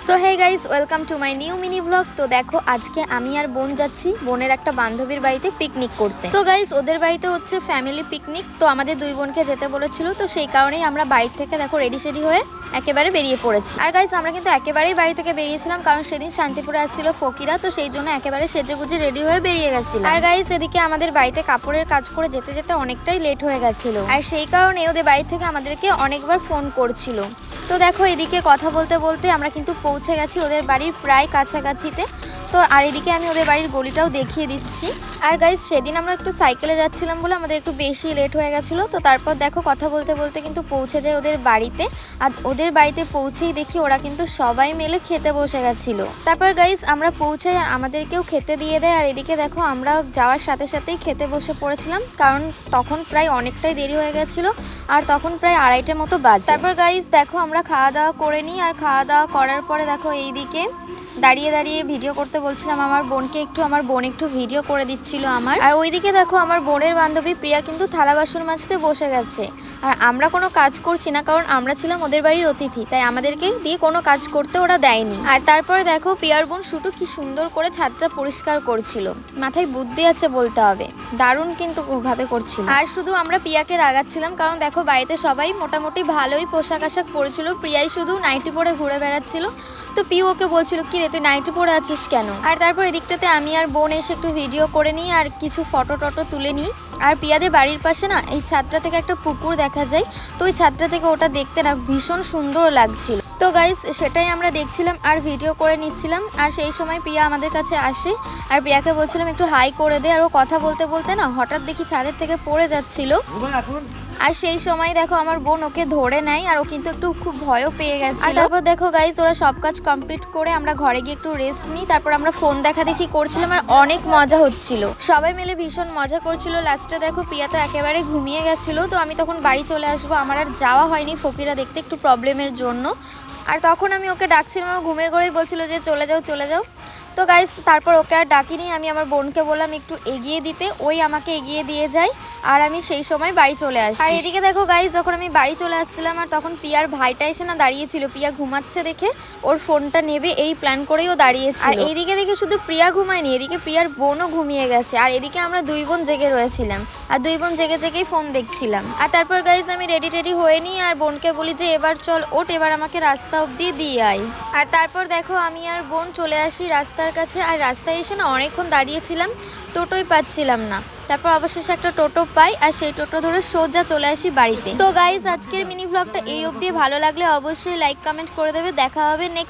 So hey guys, welcome to my new mini vlog. তো দেখো, আজকে আমি আর বোন যাচ্ছি বোনের একটা বান্ধবীর বাড়িতে পিকনিক করতে। তো গাইস, ওদের বাড়িতে হচ্ছে ফ্যামিলি পিকনিক। তো আমাদের দুই বোনকে যেতে বলেছিল, তো সেই কারণেই আমরা বাড়ি থেকে দেখো রেডি সেডি হয়ে একেবারে বেরিয়ে পড়েছি। আর গাইস, আমরা কিন্তু একেবারেই বাড়ি থেকে বেরিয়েছিলাম, কারণ সেদিন শান্তিপুরে আসছিল ফকিরা, তো সেই জন্য একেবারে সেজেগুজে রেডি হয়ে বেরিয়ে গেছিলাম। আর গাইস, এদিকে আমাদের বাড়িতে কাপড়ের কাজ করে যেতে যেতে অনেকটাই লেট হয়ে গেছিল, আর সেই কারণে ওদের বাড়ি থেকে আমাদেরকে অনেকবার ফোন করছিল। তো দেখো, এদিকে কথা বলতে বলতে আমরা কিন্তু পৌঁছে গেছি ওদের বাড়ির প্রায় কাছাকাছিতে। তো আর এদিকে আমি ওদের বাড়ির গলিটাও দেখিয়ে দিচ্ছি। আর গাইস, সেদিন আমরা একটু সাইকেলে যাচ্ছিলাম বলে আমাদের একটু বেশি লেট হয়ে গেছিলো। তো তারপর দেখো, কথা বলতে বলতে কিন্তু পৌঁছে যায় ওদের বাড়িতে। আর ওদের বাড়িতে পৌঁছেই দেখি ওরা কিন্তু সবাই মিলে খেতে বসে গেছিলো। তারপর গাইস, আমরা পৌঁছাই আর আমাদেরকেও খেতে দিয়ে দেয়। আর এদিকে দেখো, আমরা যাওয়ার সাথে সাথেই খেতে বসে পড়েছিলাম, কারণ তখন প্রায় অনেকটাই দেরি হয়ে গেছিলো, আর তখন প্রায় 2:30 মতো বাজে। তারপর গাইস দেখো, আমরা খাওয়া দাওয়া করে নিই। আর খাওয়া দাওয়া করার পরে দেখো, এইদিকে দাঁড়িয়ে দাঁড়িয়ে ভিডিও করতে বলছিলাম আমার বোনকে একটু, আমার বোন একটু ভিডিও করে দিচ্ছিল আমার। আর ওইদিকে দেখো, আমার বোনের বান্ধবী প্রিয়া কিন্তু থালা বাসন মাজতে বসে গেছে। আর আমরা কোনো কাজ করছি না, কারণ আমরা ছিলাম ওদের বাড়ির অতিথি, তাই আমাদেরকে দিয়ে কোনো কাজ করতে ওরা দেয়নি। আর তারপরে দেখো, প্রিয়ার বোন শুটু কি সুন্দর করে ছাদটা পরিষ্কার করছিল। মাথায় বুদ্ধি আছে বলতে হবে, দারুণ কিন্তু ভাবে করছিল। আর শুধু আমরা প্রিয়াকে রাগাচ্ছিলাম, কারণ দেখো বাড়িতে সবাই মোটামুটি ভালোই পোশাক আশাক পরেছিল, প্রিয়াই শুধু নাইটি পরে ঘুরে বেড়াচ্ছিল। তো পিউ ওকে বলছিল, কি রে তুই নাইটি পরে আছিস কেন? আর তারপর এদিকটাতে আমি আর বোন এসে একটু ভিডিও করে নিই আর কিছু ফটো টটো তুলে নিই। আর পিয়াদের বাড়ির পাশে না, এই ছাদটা থেকে একটা পুকুর দেখা যায়। তো ওই ছাদটা থেকে ওটা দেখতে না ভীষণ সুন্দর লাগছিল। তো গাইস, সেটাই আমরা দেখছিলাম আর ভিডিও করে নিচ্ছিলাম। আর সেই সময় প্রিয়া আমাদের কাছে আসে, আর প্রিয়াকে বলছিলাম একটু হাই করে দে। আর ও কথা বলতে বলতে না হঠাৎ দেখি ছাদের থেকে পড়ে যাচ্ছিল। আর সেই সময় দেখো, আমার বোন ওকে ধরে নেয়, আর ও কিন্তু একটু খুব ভয়ও পেয়ে গেছে। আর তারপর দেখো গাইস, ওরা সব কাজ কমপ্লিট করে আমরা ঘরে গিয়ে একটু রেস্ট নিই। তারপর আমরা ফোন দেখা দেখি করছিলাম, আর অনেক মজা হচ্ছিল, সবাই মিলে ভীষণ মজা করছিল। লাস্টে দেখো, প্রিয়া তো একেবারে ঘুমিয়ে গেছিলো। তো আমি তখন বাড়ি চলে আসবো, আমার আর যাওয়া হয়নি ফকিরা দেখতে, একটু প্রবলেমের জন্য। আর তখন আমি ওকে ডাকছিলাম, আমার ঘুমের ঘরেই বলছিল যে চলে যাও চলে যাও। তো গাইস, তারপর ওকে আর ডাকিনি, আমি আমার বোনকে বললাম একটু এগিয়ে দিতে, ওই আমাকে এগিয়ে দিয়ে যায়। আর আমি সেই সময় বাড়ি চলে আসি। আর এদিকে দেখো গাইস, যখন আমি বাড়ি চলে আসছিলাম, আর তখন পিয়ার ভাইটা এসে না দাঁড়িয়েছিল, প্রিয়া ঘুমাচ্ছে দেখে ওর ফোনটা নেবে এই প্ল্যান করেই ও দাঁড়িয়েছিল। আর এইদিকে দেখে শুধু প্রিয়া ঘুমায়নি, এদিকে প্রিয়ার বোনও ঘুমিয়ে গেছে। আর এদিকে আমরা দুই বোন জেগে রয়েছিলাম, আর দুই বোন জেগে জেগেই ফোন দেখছিলাম। আর তারপর গাইস, আমি রেডি টেডি হয়ে নিই আর বোনকে বলি যে এবার চল ওঠ, এবার আমাকে রাস্তা অবধি দিয়ে আয়। আর তারপর দেখো, আমি আর বোন চলে আসি রাস্তার কাছে। আর রাস্তায় এসে না অনেকক্ষণ দাঁড়িয়েছিলাম, টোটোই পাচ্ছিলাম না। তারপর অবশেষে একটা টোটো পাই, আর সেই টোটো ধরে সোজা চলে আসি বাড়িতে। তো গাইস, আজকের মিনি ব্লগটা এই অবধি। ভালো লাগলে অবশ্যই লাইক কমেন্ট করে দেবে। দেখা হবে নেক্সট